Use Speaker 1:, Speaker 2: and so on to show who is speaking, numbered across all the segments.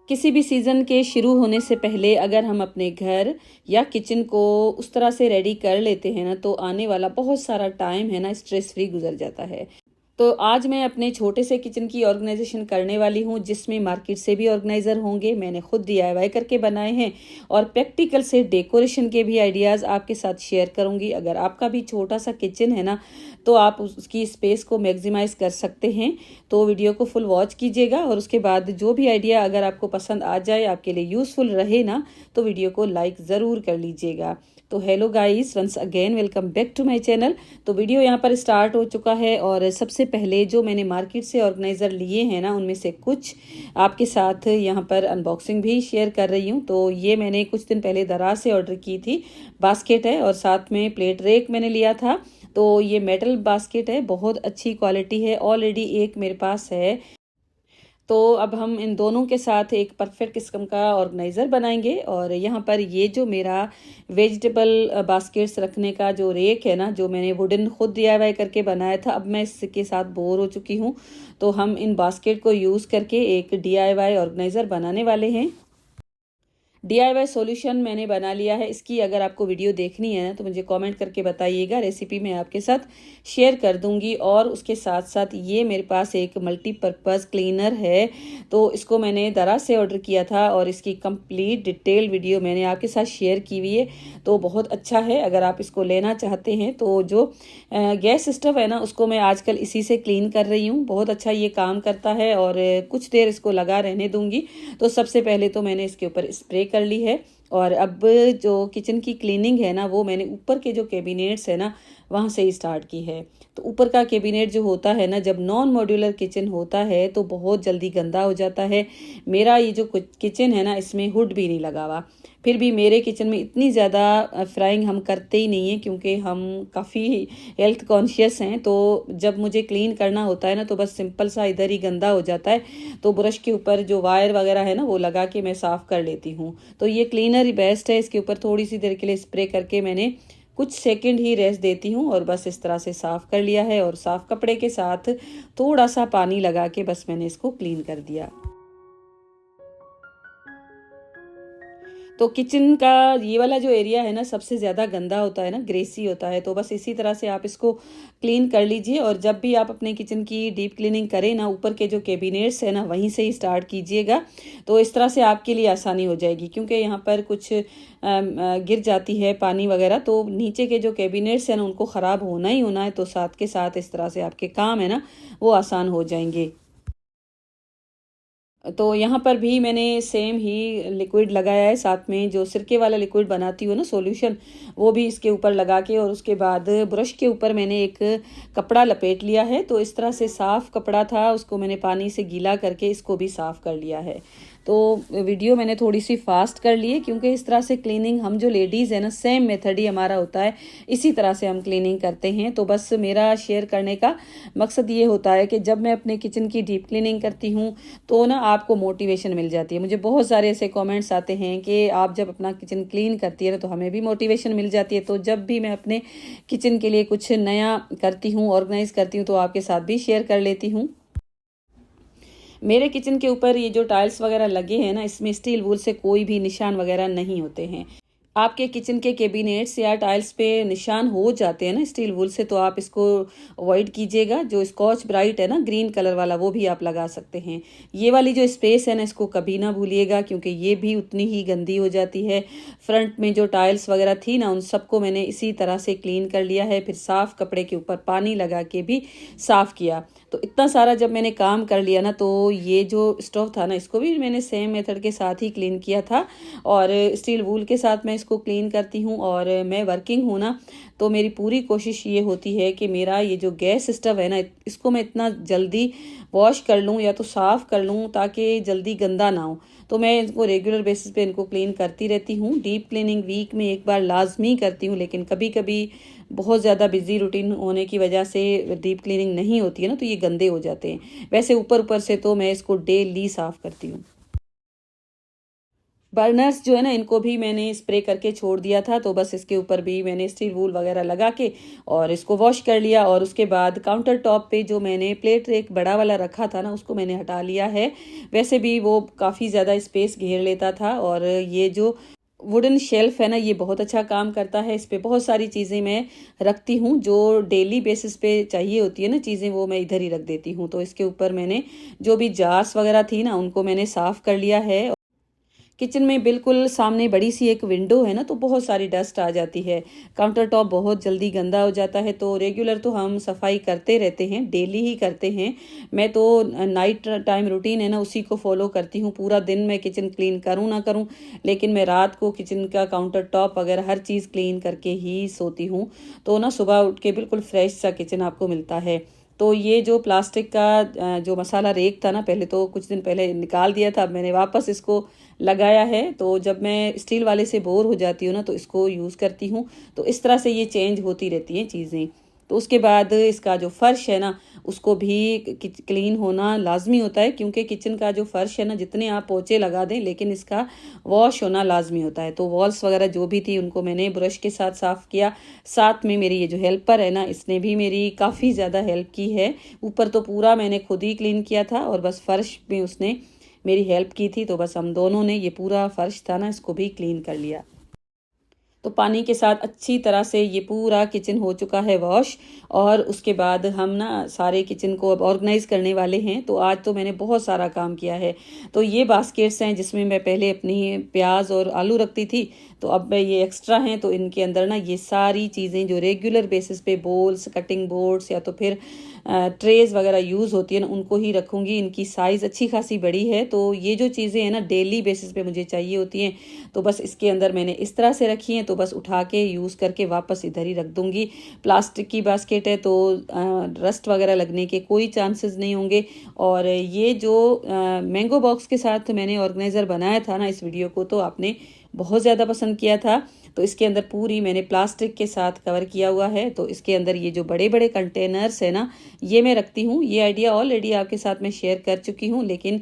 Speaker 1: किसी भी सीज़न के शुरू होने से पहले अगर हम अपने घर या किचन को उस तरह से रेडी कर लेते हैं ना, तो आने वाला बहुत सारा टाइम है ना स्ट्रेस फ्री गुजर जाता है। तो आज मैं अपने छोटे से किचन की ऑर्गेनाइजेशन करने वाली हूँ, जिसमें मार्केट से भी ऑर्गेनाइज़र होंगे, मैंने खुद डीआईवाई करके बनाए हैं और प्रैक्टिकल से डेकोरेशन के भी आइडियाज़ आपके साथ शेयर करूँगी। अगर आपका भी छोटा सा किचन है ना, तो आप उसकी स्पेस को मैक्सिमाइज़ कर सकते हैं। तो वीडियो को फुल वॉच कीजिएगा और उसके बाद जो भी आइडिया अगर आपको पसंद आ जाए, आपके लिए यूज़फुल रहे ना, तो वीडियो को लाइक ज़रूर कर लीजिएगा। तो hello guys, once again welcome back to my channel. तो वीडियो यहाँ पर स्टार्ट हो चुका है और सबसे पहले जो मैंने मार्केट से ऑर्गेनाइज़र लिए हैं ना, उनमें से कुछ आपके साथ यहाँ पर अनबॉक्सिंग भी शेयर कर रही हूँ। तो ये मैंने कुछ दिन पहले दराज से ऑर्डर की थी। बास्केट है और साथ में प्लेट रेक मैंने लिया था। तो ये मेटल बास्केट है, बहुत अच्छी क्वालिटी है, ऑलरेडी एक मेरे पास है। तो अब हम इन दोनों के साथ एक परफेक्ट किस्म का ऑर्गेनाइज़र बनाएंगे। और यहाँ पर ये जो मेरा वेजिटेबल बास्केट्स रखने का जो रेक है ना, जो मैंने वुडन खुद डीआईवाई करके बनाया था, अब मैं इसके साथ बोर हो चुकी हूँ। तो हम इन बास्केट को यूज़ करके एक डीआईवाई ऑर्गेनाइज़र बनाने वाले हैं। डीआईवाई सॉल्यूशन मैंने बना लिया है। इसकी अगर आपको वीडियो देखनी है ना, तो मुझे कमेंट करके बताइएगा, रेसिपी मैं आपके साथ शेयर कर दूंगी। और उसके साथ साथ ये मेरे पास एक मल्टीपर्पज़ क्लीनर है। तो इसको मैंने दराज से ऑर्डर किया था और इसकी कंप्लीट डिटेल वीडियो मैंने आपके साथ शेयर की हुई है। तो बहुत अच्छा है, अगर आप इसको लेना चाहते हैं। तो जो गैस स्टोव है ना, उसको मैं आजकल इसी से क्लीन कर रही हूँ। बहुत अच्छा ये काम करता है और कुछ देर इसको लगा रहने दूंगी। तो सबसे पहले तो मैंने इसके ऊपर स्प्रे कर ली है। और अब जो किचन की क्लीनिंग है ना, वो मैंने ऊपर के जो कैबिनेट्स है ना, वहाँ से ही स्टार्ट की है। तो ऊपर का कैबिनेट जो होता है ना, जब नॉन मॉड्यूलर किचन होता है तो बहुत जल्दी गंदा हो जाता है। मेरा ये जो किचन है ना, इसमें हुड भी नहीं लगा हुआ। फिर भी मेरे किचन में इतनी ज़्यादा फ्राइंग हम करते ही नहीं हैं, क्योंकि हम काफ़ी हेल्थ कॉन्शियस हैं। तो जब मुझे क्लीन करना होता है ना, तो बस सिंपल सा इधर ही गंदा हो जाता है, तो ब्रश के ऊपर जो वायर वगैरह है ना, वो लगा के मैं साफ़ कर लेती हूँ। तो ये क्लीनर ही बेस्ट है। इसके ऊपर थोड़ी सी देर के लिए स्प्रे करके मैंने कुछ सेकंड ही रेस्ट देती हूँ और बस इस तरह से साफ़ कर लिया है। और साफ़ कपड़े के साथ थोड़ा सा पानी लगा के बस मैंने इसको क्लीन कर दिया। तो किचन का ये वाला जो एरिया है ना, सबसे ज़्यादा गंदा होता है ना, ग्रेसी होता है। तो बस इसी तरह से आप इसको क्लीन कर लीजिए। और जब भी आप अपने किचन की डीप क्लीनिंग करें ना, ऊपर के जो कैबिनेट्स है ना, वहीं से ही स्टार्ट कीजिएगा। तो इस तरह से आपके लिए आसानी हो जाएगी, क्योंकि यहाँ पर कुछ गिर जाती है पानी वगैरह, तो नीचे के जो कैबिनेट्स हैं ना, उनको ख़राब होना ही होना है। तो साथ के साथ इस तरह से आपके काम है ना, वो आसान हो जाएंगे। तो यहाँ पर भी मैंने सेम ही लिक्विड लगाया है, साथ में जो सिरके वाला लिक्विड बनाती हूँ ना सॉल्यूशन, वो भी इसके ऊपर लगा के, और उसके बाद ब्रश के ऊपर मैंने एक कपड़ा लपेट लिया है। तो इस तरह से साफ़ कपड़ा था, उसको मैंने पानी से गीला करके इसको भी साफ़ कर लिया है। तो वीडियो मैंने थोड़ी सी फास्ट कर ली है, क्योंकि इस तरह से क्लीनिंग हम जो लेडीज़ है ना, सेम मेथड ही हमारा होता है, इसी तरह से हम क्लीनिंग करते हैं। तो बस मेरा शेयर करने का मकसद ये होता है कि जब मैं अपने किचन की डीप क्लीनिंग करती हूँ, तो ना आपको मोटिवेशन मिल जाती है। मुझे बहुत सारे ऐसे कमेंट्स आते हैं कि आप जब अपना किचन क्लीन करती है ना, तो हमें भी मोटिवेशन मिल जाती है। तो जब भी मैं अपने किचन के लिए कुछ नया करती हूँ, ऑर्गेनाइज करती हूँ, तो आपके साथ भी शेयर कर लेती हूँ। मेरे किचन के ऊपर ये जो टाइल्स वगैरह लगे हैं ना, इसमें स्टील वूल से कोई भी निशान वगैरह नहीं होते हैं। आपके किचन के कैबिनेट्स या टाइल्स पे निशान हो जाते हैं ना स्टील वूल से, तो आप इसको अवॉइड कीजिएगा। जो स्कॉच ब्राइट है ना, ग्रीन कलर वाला, वो भी आप लगा सकते हैं। ये वाली जो स्पेस है ना, इसको कभी ना भूलिएगा, क्योंकि ये भी उतनी ही गंदी हो जाती है। फ्रंट में जो टाइल्स वगैरह थी ना, उन सबको मैंने इसी तरह से क्लीन कर लिया है। फिर साफ कपड़े के ऊपर पानी लगा के भी साफ किया। तो इतना सारा जब मैंने काम कर लिया ना, तो ये जो स्टोव था ना, इसको भी मैंने सेम मेथड के साथ ही क्लीन किया था। और स्टील वूल के साथ मैं इसको क्लीन करती हूँ। और मैं वर्किंग हूँ ना, तो मेरी पूरी कोशिश ये होती है कि मेरा ये जो गैस स्टोव है ना, इसको मैं इतना जल्दी वॉश कर लूँ या तो साफ़ कर लूँ, ताकि जल्दी गंदा ना हो। तो मैं इनको रेगुलर बेसिस पे इनको क्लीन करती रहती हूँ। डीप क्लीनिंग वीक में एक बार लाजमी करती हूँ, लेकिन कभी कभी बहुत ज़्यादा बिजी रूटीन होने की वजह से डीप क्लीनिंग नहीं होती है ना, तो ये गंदे हो जाते हैं। वैसे ऊपर ऊपर से तो मैं इसको डेली साफ़ करती हूँ। बर्नर्स जो है ना, इनको भी मैंने स्प्रे करके छोड़ दिया था, तो बस इसके ऊपर भी मैंने स्टील वूल वगैरह लगा के और इसको वॉश कर लिया। और उसके बाद काउंटर टॉप पे जो मैंने प्लेट एक बड़ा वाला रखा था ना, उसको मैंने हटा लिया है। वैसे भी वो काफ़ी ज़्यादा स्पेस घेर लेता था। और ये जो वुडन शेल्फ है ना, ये बहुत अच्छा काम करता है। इस पे बहुत सारी चीज़ें मैं रखती हूँ जो डेली बेसिस पे चाहिए होती है ना चीज़ें, वो मैं इधर ही रख देती हूँ। तो इसके ऊपर मैंने जो भी जार्स वगैरह थी ना, उनको मैंने साफ़ कर लिया है। किचन में बिल्कुल सामने बड़ी सी एक विंडो है ना, तो बहुत सारी डस्ट आ जाती है। काउंटर टॉप बहुत जल्दी गंदा हो जाता है। तो रेगुलर तो हम सफाई करते रहते हैं, डेली ही करते हैं। मैं तो नाइट टाइम रूटीन है ना, उसी को फॉलो करती हूँ। पूरा दिन मैं किचन क्लीन करूँ ना करूँ, लेकिन मैं रात को किचन का काउंटर टॉप वगैरह हर चीज़ क्लीन करके ही सोती हूँ। तो ना सुबह उठ के बिल्कुल फ्रेश सा किचन आपको मिलता है। तो ये जो प्लास्टिक का जो मसाला रेक था ना, पहले तो कुछ दिन पहले निकाल दिया था, अब मैंने वापस इसको लगाया है। तो जब मैं स्टील वाले से बोर हो जाती हूँ ना, तो इसको यूज़ करती हूँ। तो इस तरह से ये चेंज होती रहती हैं चीज़ें। तो उसके बाद इसका जो फर्श है ना, उसको भी क्लीन होना लाजमी होता है, क्योंकि किचन का जो फर्श है ना, जितने आप पोछे लगा दें, लेकिन इसका वॉश होना लाजमी होता है। तो वॉल्स वगैरह जो भी थी, उनको मैंने ब्रश के साथ साफ़ किया। साथ में मेरी ये जो हेल्पर है ना, इसने भी मेरी काफ़ी ज़्यादा हेल्प की है। ऊपर तो पूरा मैंने खुद ही क्लीन किया था, और बस फर्श में उसने मेरी हेल्प की थी। तो बस हम दोनों ने ये पूरा फर्श था ना, इसको भी क्लीन कर लिया। तो पानी के साथ अच्छी तरह से ये पूरा किचन हो चुका है वॉश। और उसके बाद हम ना सारे किचन को अब ऑर्गेनाइज करने वाले हैं। तो आज तो मैंने बहुत सारा काम किया है। तो ये बास्केट्स हैं जिसमें मैं पहले अपनी प्याज और आलू रखती थी, तो अब मैं ये एक्स्ट्रा हैं, तो इनके अंदर ना ये सारी चीज़ें जो रेगुलर बेसिस पे बोल्स, कटिंग बोर्ड्स या तो फिर ट्रेज वगैरह यूज़ होती है ना, उनको ही रखूँगी। इनकी साइज़ अच्छी खासी बड़ी है। तो ये जो चीज़ें हैं ना, डेली बेसिस पे मुझे चाहिए होती हैं, तो बस इसके अंदर मैंने इस तरह से रखी हैं। तो बस उठा के यूज़ करके वापस इधर ही रख दूँगी। प्लास्टिक की बास्केट है, तो रस्ट वगैरह लगने के कोई चांसेस नहीं होंगे। और ये जो मैंगो बॉक्स के साथ मैंने ऑर्गेनाइज़र बनाया था ना, इस वीडियो को तो आपने बहुत ज़्यादा पसंद किया था। तो इसके अंदर पूरी मैंने प्लास्टिक के साथ कवर किया हुआ है। तो इसके अंदर ये जो बड़े बड़े कंटेनर्स है ना, ये मैं रखती हूँ। ये आइडिया ऑलरेडी आपके साथ मैं शेयर कर चुकी हूँ, लेकिन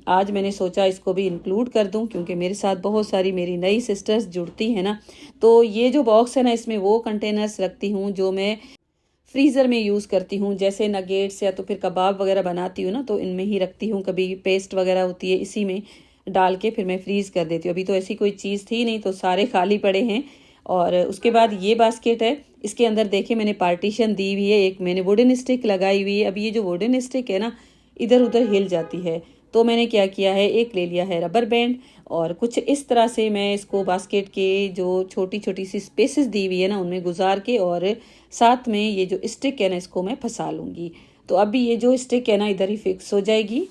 Speaker 1: आज मैंने सोचा इसको भी इंक्लूड कर दूँ, क्योंकि मेरे साथ बहुत सारी मेरी नई सिस्टर्स जुड़ती हैं ना। तो ये जो बॉक्स है ना, इसमें वो कंटेनर्स रखती हूँ जो मैं फ्रीज़र में यूज़ करती हूँ। जैसे नगेट्स या तो फिर कबाब वगैरह बनाती हूँ ना, तो इनमें ही रखती हूँ। कभी पेस्ट वगैरह होती है, इसी में डाल के फिर मैं फ्रीज़ कर देती हूँ। अभी तो ऐसी कोई चीज़ थी नहीं, तो सारे खाली पड़े हैं। और उसके बाद ये बास्केट है, इसके अंदर देखिए मैंने पार्टीशन दी हुई है। एक मैंने वुडन स्टिक लगाई हुई है। अब ये जो वुडन स्टिक है ना, इधर उधर हिल जाती है। तो मैंने क्या किया है, एक ले लिया है रबर बैंड, और कुछ इस तरह से मैं इसको बास्केट के जो छोटी छोटी सी स्पेसेस दी हुई है ना, उनमें गुजार के, और साथ में ये जो स्टिक है ना, इसको मैं फंसा लूँगी। तो अभी ये जो स्टिक है ना, इधर ही फिक्स हो जाएगी।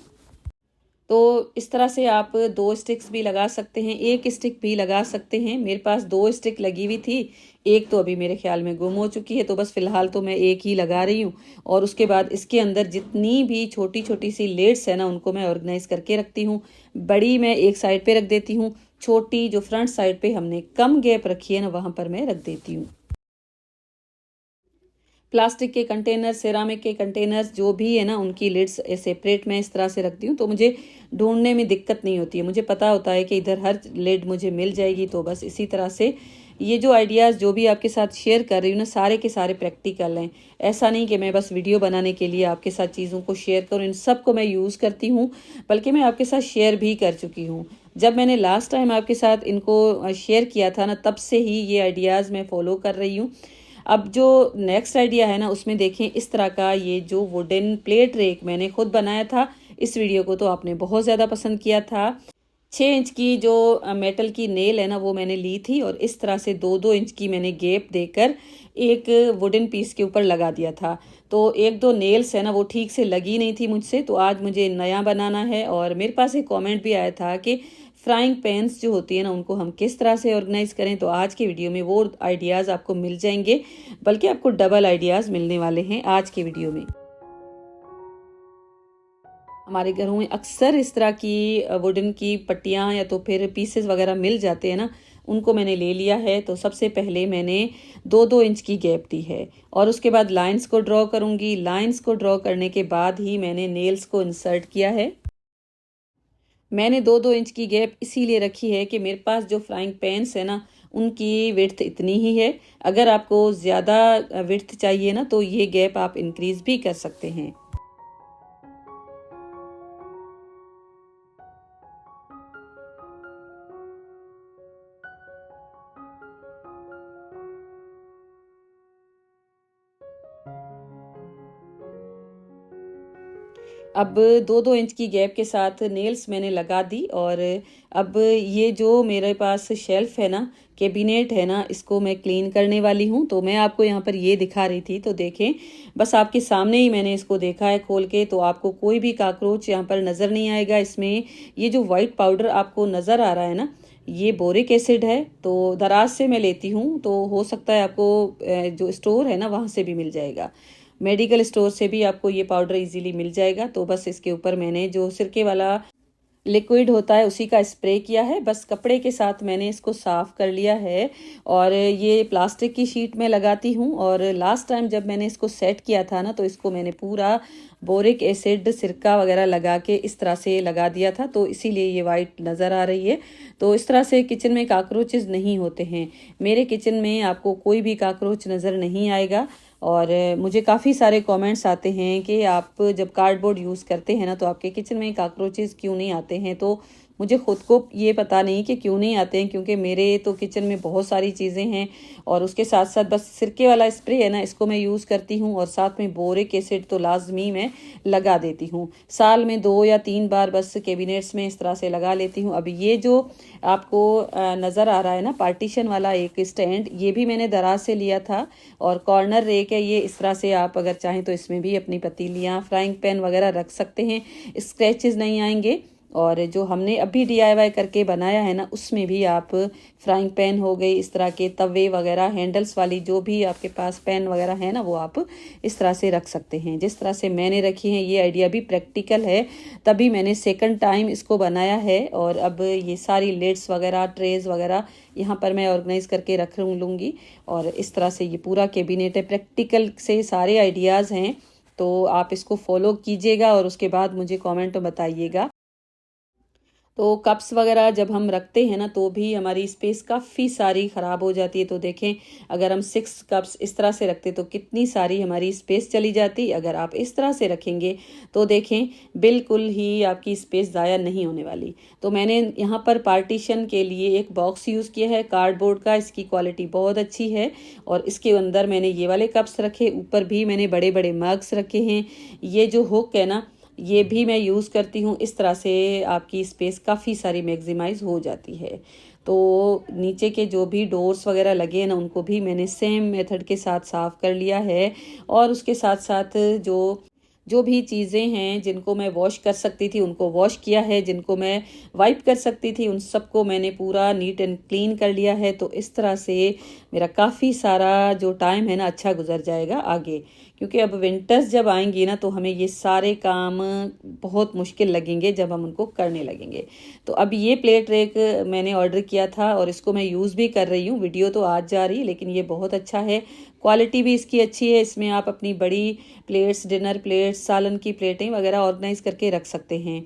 Speaker 1: तो इस तरह से आप 2 स्टिक्स भी लगा सकते हैं, एक स्टिक भी लगा सकते हैं। मेरे पास 2 स्टिक लगी हुई थी, एक तो अभी मेरे ख्याल में गुम हो चुकी है, तो बस फिलहाल तो मैं एक ही लगा रही हूँ। और उसके बाद इसके अंदर जितनी भी छोटी छोटी सी लेड्स है ना, उनको मैं ऑर्गेनाइज करके रखती हूँ। बड़ी मैं एक साइड पे रख देती हूँ, छोटी जो फ्रंट साइड पे हमने कम गैप रखी है ना, वहाँ पर मैं रख देती हूँ। प्लास्टिक के कंटेनर, सिरामिक के कंटेनर्स जो भी है ना, उनकी लिड्स सेपरेट मैं इस तरह से रखती हूँ, तो मुझे ढूंढने में दिक्कत नहीं होती है। मुझे पता होता है कि इधर हर लिड मुझे मिल जाएगी। तो बस इसी तरह से ये जो आइडियाज़ जो भी आपके साथ शेयर कर रही हूँ ना, सारे के सारे प्रैक्टिकल हैं। ऐसा नहीं कि मैं बस वीडियो बनाने के लिए आपके साथ चीज़ों को शेयर करूँ, इन सब को मैं यूज़ करती हूँ, बल्कि मैं आपके साथ शेयर भी कर चुकी हूँ। जब मैंने लास्ट टाइम आपके साथ इनको शेयर किया था ना, तब से ही ये आइडियाज़ मैं फॉलो कर रही हूँ। अब जो नेक्स्ट आइडिया है ना, उसमें देखें इस तरह का ये जो वुडन प्लेट रेक मैंने खुद बनाया था। इस वीडियो को तो आपने बहुत ज़्यादा पसंद किया था। 6 इंच की जो मेटल की नेल है ना, वो मैंने ली थी, और इस तरह से 2-2 इंच की मैंने गैप देकर एक वुडन पीस के ऊपर लगा दिया था। तो 1-2 नेल्स है ना, वो ठीक से लगी नहीं थी मुझसे, तो आज मुझे नया बनाना है। और मेरे पास एक कमेंट भी आया था कि फ्राइंग पैन्स जो होती है ना, उनको हम किस तरह से ऑर्गेनाइज करें। तो आज के वीडियो में वो आइडियाज़ आपको मिल जाएंगे, बल्कि आपको डबल आइडियाज़ मिलने वाले हैं आज के वीडियो में। हमारे घरों में अक्सर इस तरह की वुडन की पट्टियाँ या तो फिर पीसेस वगैरह मिल जाते हैं ना, उनको मैंने ले लिया है। तो सबसे पहले मैंने 2-2 इंच की गैप दी है, और उसके बाद लाइंस को ड्रॉ करूँगी। लाइंस को ड्रॉ करने के बाद ही मैंने नेल्स को इंसर्ट किया है। मैंने 2-2 इंच की गैप इसीलिए रखी है कि मेरे पास जो फ्राइंग पैन्स है ना, उनकी विड्थ इतनी ही है। अगर आपको ज़्यादा विड्थ चाहिए ना, तो ये गैप आप इंक्रीज़ भी कर सकते हैं। अब 2-2 इंच की गैप के साथ नेल्स मैंने लगा दी, और अब ये जो मेरे पास शेल्फ है ना, कैबिनेट है ना, इसको मैं क्लीन करने वाली हूँ। तो मैं आपको यहाँ पर ये दिखा रही थी, तो देखें, बस आपके सामने ही मैंने इसको देखा है खोल के, तो आपको कोई भी काकरोच यहाँ पर नज़र नहीं आएगा। इसमें ये जो वाइट पाउडर आपको नज़र आ रहा है ना, ये बोरिक एसिड है। तो दराज से मैं लेती हूँ, तो हो सकता है आपको जो स्टोर है ना, वहाँ से भी मिल जाएगा। मेडिकल स्टोर से भी आपको ये पाउडर इजीली मिल जाएगा। तो बस इसके ऊपर मैंने जो सिरके वाला लिक्विड होता है उसी का स्प्रे किया है। बस कपड़े के साथ मैंने इसको साफ कर लिया है, और ये प्लास्टिक की शीट में लगाती हूँ। और लास्ट टाइम जब मैंने इसको सेट किया था ना, तो इसको मैंने पूरा बोरिक एसिड सिरका वगैरह लगा के इस तरह से लगा दिया था, तो इसीलिए ये वाइट नज़र आ रही है। तो इस तरह से किचन में काकरोचेस नहीं होते हैं। मेरे किचन में आपको कोई भी काकरोच नज़र नहीं आएगा। और मुझे काफ़ी सारे कमेंट्स आते हैं कि आप जब कार्डबोर्ड यूज़ करते हैं ना, तो आपके किचन में काकरोचेस क्यों नहीं आते हैं। तो मुझे ख़ुद को ये पता नहीं कि क्यों नहीं आते हैं, क्योंकि मेरे तो किचन में बहुत सारी चीज़ें हैं। और उसके साथ साथ बस सिरके वाला स्प्रे है ना, इसको मैं यूज़ करती हूँ, और साथ में बोरिक एसिड तो लाजमी मैं लगा देती हूँ। साल में 2 या 3 बार बस कैबिनेट्स में इस तरह से लगा लेती हूँ। अब ये जो आपको नज़र आ रहा है ना, पार्टीशन वाला एक स्टैंड, ये भी मैंने दराज से लिया था। और कॉर्नर रेक है ये, इस तरह से आप अगर चाहें तो इसमें भी अपनी पतीलियाँ, फ्राइंग पैन वगैरह रख सकते हैं, स्क्रैचेस नहीं आएंगे। और जो हमने अभी DIY करके बनाया है ना, उसमें भी आप फ्राइंग पैन हो गई, इस तरह के तवे वगैरह, हैंडल्स वाली जो भी आपके पास पैन वगैरह है ना, वो आप इस तरह से रख सकते हैं। जिस तरह से मैंने रखी है, ये आइडिया भी प्रैक्टिकल है, तभी मैंने सेकंड टाइम इसको बनाया है। और अब ये सारी लिड्स वगैरह, ट्रेज वगैरह यहाँ पर मैं ऑर्गेनाइज करके रख लूँगी। और इस तरह से ये पूरा कैबिनेट है, प्रैक्टिकल से सारे आइडियाज़ हैं। तो आप इसको फॉलो कीजिएगा और उसके बाद मुझे कमेंट में बताइएगा। तो कप्स वगैरह जब हम रखते हैं ना, तो भी हमारी स्पेस काफ़ी सारी ख़राब हो जाती है। तो देखें, अगर हम 6 कप्स इस तरह से रखते तो कितनी सारी हमारी स्पेस चली जाती। अगर आप इस तरह से रखेंगे तो देखें, बिल्कुल ही आपकी स्पेस ज़ाया नहीं होने वाली। तो मैंने यहाँ पर पार्टीशन के लिए एक बॉक्स यूज़ किया है कार्डबोर्ड का, इसकी क्वालिटी बहुत अच्छी है। और इसके अंदर मैंने ये वाले कप्स रखे, ऊपर भी मैंने बड़े बड़े मग्स रखे हैं। ये जो हुक है ना, ये भी मैं यूज़ करती हूँ। इस तरह से आपकी स्पेस काफ़ी सारी मैक्सिमाइज हो जाती है। तो नीचे के जो भी डोर्स वगैरह लगे हैं ना, उनको भी मैंने सेम मेथड के साथ साफ़ कर लिया है। और उसके साथ साथ जो जो भी चीज़ें हैं जिनको मैं वॉश कर सकती थी, उनको वॉश किया है। जिनको मैं वाइप कर सकती थी, उन सबको मैंने पूरा नीट एंड क्लीन कर लिया है। तो इस तरह से मेरा काफ़ी सारा जो टाइम है ना, अच्छा गुजर जाएगा आगे। क्योंकि अब विंटर्स जब आएंगी ना, तो हमें ये सारे काम बहुत मुश्किल लगेंगे जब हम उनको करने लगेंगे। तो अब ये प्लेट रेक मैंने ऑर्डर किया था, और इसको मैं यूज़ भी कर रही हूँ। वीडियो तो आज जा रही है, लेकिन ये बहुत अच्छा है, क्वालिटी भी इसकी अच्छी है। इसमें आप अपनी बड़ी प्लेट्स, डिनर प्लेट्स, सालन की प्लेटें वगैरह ऑर्गेनाइज करके रख सकते हैं।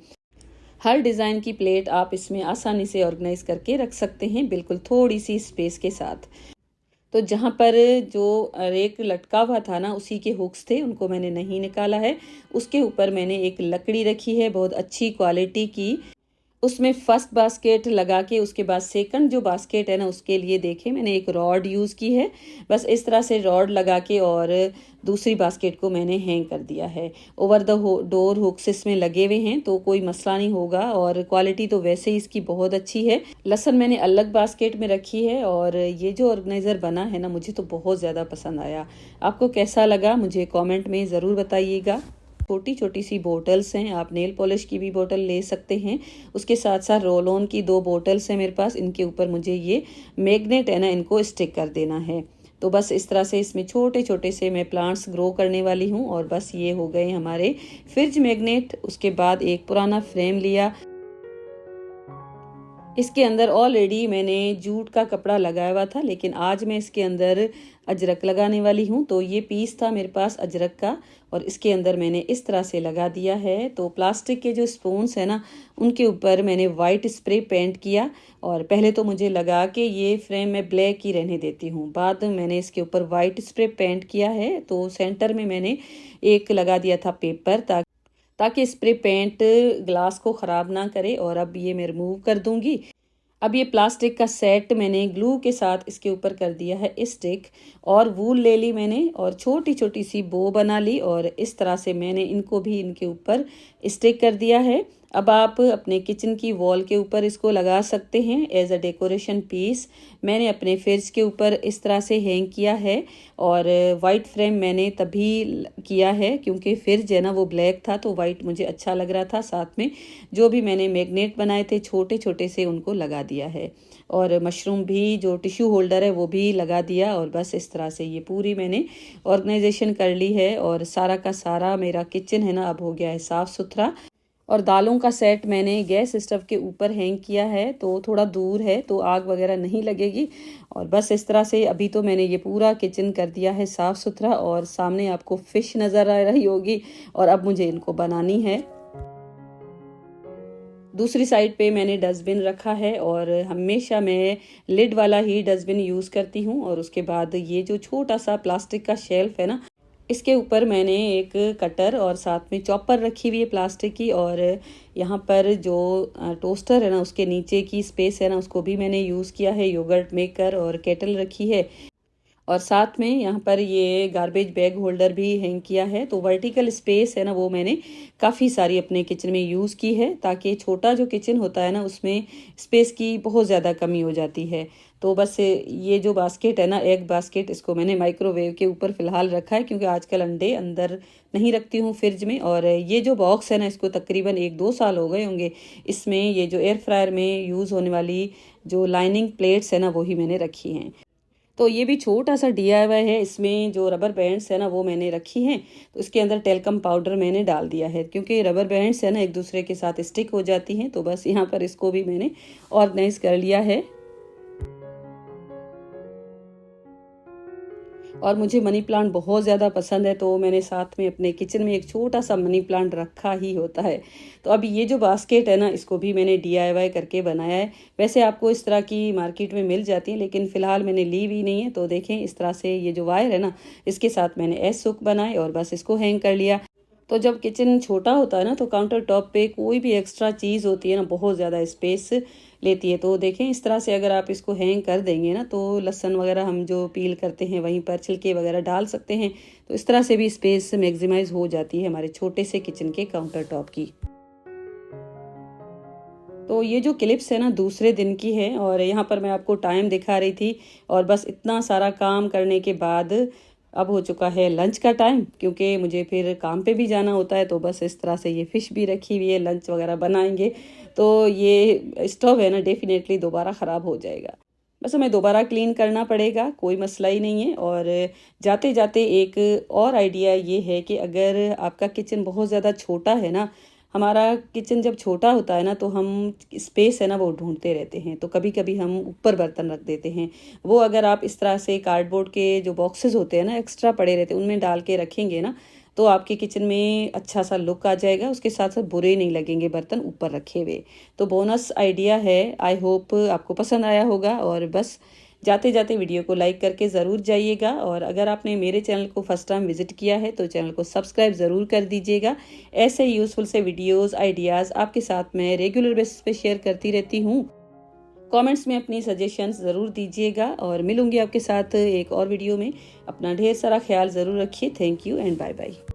Speaker 1: हर डिज़ाइन की प्लेट आप इसमें आसानी से ऑर्गेनाइज करके रख सकते हैं, बिल्कुल थोड़ी सी स्पेस के साथ। तो जहाँ पर जो रेक लटका हुआ था ना, उसी के हुक्स थे, उनको मैंने नहीं निकाला है। उसके ऊपर मैंने एक लकड़ी रखी है बहुत अच्छी क्वालिटी की, उसमें फर्स्ट बास्केट लगा के उसके बाद सेकंड जो बास्केट है ना, उसके लिए देखें मैंने एक रॉड यूज़ की है। बस इस तरह से रॉड लगा के और दूसरी बास्केट को मैंने हैंग कर दिया है। ओवर द डोर हुक्स इसमें लगे हुए हैं, तो कोई मसला नहीं होगा। और क्वालिटी तो वैसे ही इसकी बहुत अच्छी है। लहसुन मैंने अलग बास्केट में रखी है। और ये जो ऑर्गेनाइज़र बना है ना, मुझे तो बहुत ज़्यादा पसंद आया। आपको कैसा लगा मुझे कमेंट में ज़रूर बताइएगा। छोटी छोटी सी बोटल्स हैं, आप नेल पॉलिश की भी बोतल ले सकते हैं। उसके साथ साथ रोल ऑन की 2 बोटल्स हैं मेरे पास, इनके ऊपर मुझे ये मैग्नेट है ना, इनको स्टिक कर देना है। तो बस इस तरह से इसमें छोटे छोटे से मैं प्लांट्स ग्रो करने वाली हूँ। और बस ये हो गए हमारे फ्रिज मैग्नेट। उसके बाद एक पुराना फ्रेम लिया, इसके अंदर ऑलरेडी मैंने जूट का कपड़ा लगाया हुआ था, लेकिन आज मैं इसके अंदर अजरक लगाने वाली हूँ। तो ये पीस था मेरे पास अजरक का और इसके अंदर मैंने इस तरह से लगा दिया है। तो प्लास्टिक के जो स्पून्स है ना, उनके ऊपर मैंने वाइट स्प्रे पेंट किया और पहले तो मुझे लगा कि ये फ्रेम मैं ब्लैक ही रहने देती हूँ। बाद में मैंने इसके ऊपर वाइट स्प्रे पेंट किया है। तो सेंटर में मैंने एक लगा दिया था पेपर, ताकि स्प्रे पेंट ग्लास को ख़राब ना करे। और अब ये मैं रिमूव कर दूंगी। अब ये प्लास्टिक का सेट मैंने ग्लू के साथ इसके ऊपर कर दिया है स्टिक, और वूल ले ली मैंने और छोटी छोटी सी बो बना ली और इस तरह से मैंने इनको भी इनके ऊपर स्टिक कर दिया है। अब आप अपने किचन की वॉल के ऊपर इसको लगा सकते हैं एज अ डेकोरेशन पीस। मैंने अपने फ्रिज के ऊपर इस तरह से हैंग किया है और वाइट फ्रेम मैंने तभी किया है क्योंकि फ्रिज है ना वो ब्लैक था, तो वाइट मुझे अच्छा लग रहा था। साथ में जो भी मैंने मैग्नेट बनाए थे छोटे छोटे से, उनको लगा दिया है और मशरूम भी जो टिश्यू होल्डर है वो भी लगा दिया। और बस इस तरह से ये पूरी मैंने ऑर्गेनाइजेशन कर ली है और सारा का सारा मेरा किचन है ना अब हो गया है साफ़ सुथरा। और दालों का सेट मैंने गैस स्टोव के ऊपर हैंग किया है, तो थोड़ा दूर है तो आग वगैरह नहीं लगेगी। और बस इस तरह से अभी तो मैंने ये पूरा किचन कर दिया है साफ़ सुथरा। और सामने आपको फ़िश नज़र आ रही होगी और अब मुझे इनको बनानी है। दूसरी साइड पे मैंने डस्टबिन रखा है और हमेशा मैं लिड वाला ही डस्टबिन यूज़ करती हूँ। और उसके बाद ये जो छोटा सा प्लास्टिक का शेल्फ है ना, इसके ऊपर मैंने एक कटर और साथ में चॉपर रखी हुई है प्लास्टिक की। और यहाँ पर जो टोस्टर है ना, उसके नीचे की स्पेस है ना, उसको भी मैंने यूज़ किया है। योगर्ट मेकर और केटल रखी है और साथ में यहाँ पर ये गार्बेज बैग होल्डर भी हैंग किया है। तो वर्टिकल स्पेस है ना, वो मैंने काफ़ी सारी अपने किचन में यूज़ की है, ताकि छोटा जो किचन होता है ना उसमें स्पेस की बहुत ज़्यादा कमी हो जाती है। तो बस ये जो बास्केट है ना, एग बास्केट, इसको मैंने माइक्रोवेव के ऊपर फ़िलहाल रखा है क्योंकि आजकल अंडे अंदर नहीं रखती हूँ फ्रिज में। और ये जो बॉक्स है ना, इसको तकरीबन 1-2 साल हो गए होंगे। इसमें ये जो एयर फ्रायर में यूज़ होने वाली जो लाइनिंग प्लेट्स है ना, वो ही मैंने रखी हैं। तो ये भी छोटा सा DIY है। इसमें जो रबर बैंड्स है ना, वो मैंने रखी हैं। तो इसके अंदर टेल्कम पाउडर मैंने डाल दिया है क्योंकि रबर बैंड्स है ना एक दूसरे के साथ स्टिक हो जाती हैं। तो बस यहाँ पर इसको भी मैंने ऑर्गेनाइज कर लिया है। और मुझे मनी प्लांट बहुत ज़्यादा पसंद है, तो मैंने साथ में अपने किचन में एक छोटा सा मनी प्लांट रखा ही होता है। तो अब ये जो बास्केट है ना, इसको भी मैंने DIY करके बनाया है। वैसे आपको इस तरह की मार्केट में मिल जाती है, लेकिन फ़िलहाल मैंने ली भी नहीं है। तो देखें इस तरह से ये जो वायर है ना, इसके साथ मैंने एस हुक बनाए और बस इसको हैंग कर लिया। तो जब किचन छोटा होता है ना, तो काउंटर टॉप पे कोई भी एक्स्ट्रा चीज़ होती है ना, बहुत ज़्यादा स्पेस लेती है। तो देखें इस तरह से अगर आप इसको हैंग कर देंगे ना, तो लहसुन वगैरह हम जो पील करते हैं वहीं पर छिलके वगैरह डाल सकते हैं। तो इस तरह से भी स्पेस मैक्सिमाइज हो जाती है हमारे छोटे से किचन के काउंटर टॉप की। तो ये जो क्लिप्स है ना, दूसरे दिन की है और यहाँ पर मैं आपको टाइम दिखा रही थी। और बस इतना सारा काम करने के बाद अब हो चुका है लंच का टाइम, क्योंकि मुझे फिर काम पे भी जाना होता है। तो बस इस तरह से ये फ़िश भी रखी हुई है, लंच वगैरह बनाएंगे। तो ये स्टोव है ना डेफिनेटली दोबारा ख़राब हो जाएगा। बस हमें दोबारा क्लीन करना पड़ेगा, कोई मसला ही नहीं है। और जाते जाते एक और आइडिया ये है कि अगर आपका किचन बहुत ज़्यादा छोटा है ना, हमारा किचन जब छोटा होता है ना, तो हम स्पेस है ना वो ढूंढते रहते हैं। तो कभी कभी हम ऊपर बर्तन रख देते हैं। वो अगर आप इस तरह से कार्डबोर्ड के जो बॉक्सेस होते हैं ना, एक्स्ट्रा पड़े रहते हैं, उनमें डाल के रखेंगे ना, तो आपके किचन में अच्छा सा लुक आ जाएगा। उसके साथ साथ बुरे नहीं लगेंगे बर्तन ऊपर रखे हुए। तो बोनस आइडिया है, आई होप आपको पसंद आया होगा। और बस जाते जाते वीडियो को लाइक करके ज़रूर जाइएगा। और अगर आपने मेरे चैनल को फर्स्ट टाइम विजिट किया है तो चैनल को सब्सक्राइब ज़रूर कर दीजिएगा। ऐसे यूज़फुल से वीडियोस आइडियाज़ आपके साथ मैं रेगुलर बेसिस पे शेयर करती रहती हूँ। कमेंट्स में अपनी सजेशंस ज़रूर दीजिएगा और मिलूंगी आपके साथ एक और वीडियो में। अपना ढेर सारा ख्याल ज़रूर रखिए। Thank you and bye bye.